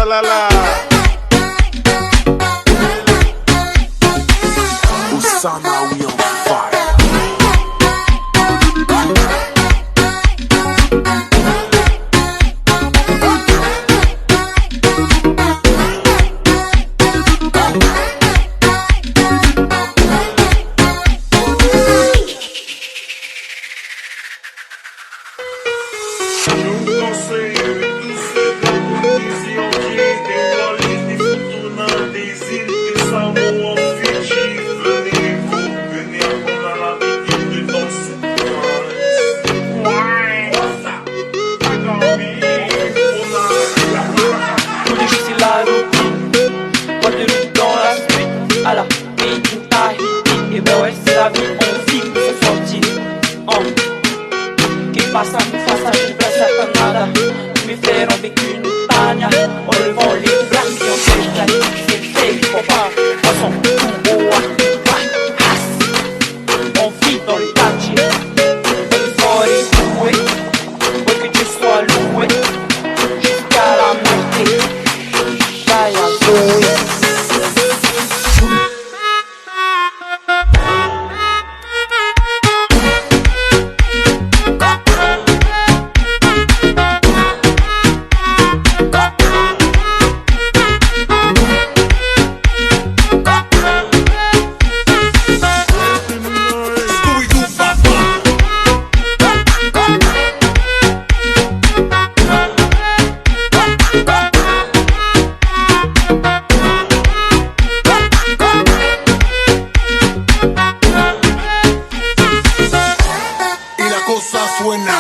Salala. Osama, we on fire. Não sei, tu sei como diziam que tem olhos de futuro não desiste, salmo objetivo, venir agora na vida de dança. Uai, nossa, Tout difficile à l'oubli, pas de lutte dans la suite. À la made in Tahiti, et ben ouais c'est la vie, on vit pour se sortir. Que passa nous face à une place à Canada, me faire avec une tania, en levant les bras, et on se jette, c'est fait, papa, poisson, boa, on vit dans le quartier, on fort et doué, ouais que Dieu soit loué, jusqu'à la montée, j'aille à Zoé. Suena.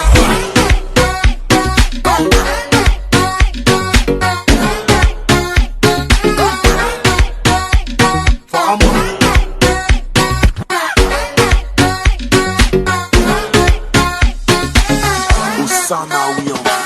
Vamos. Osama, we on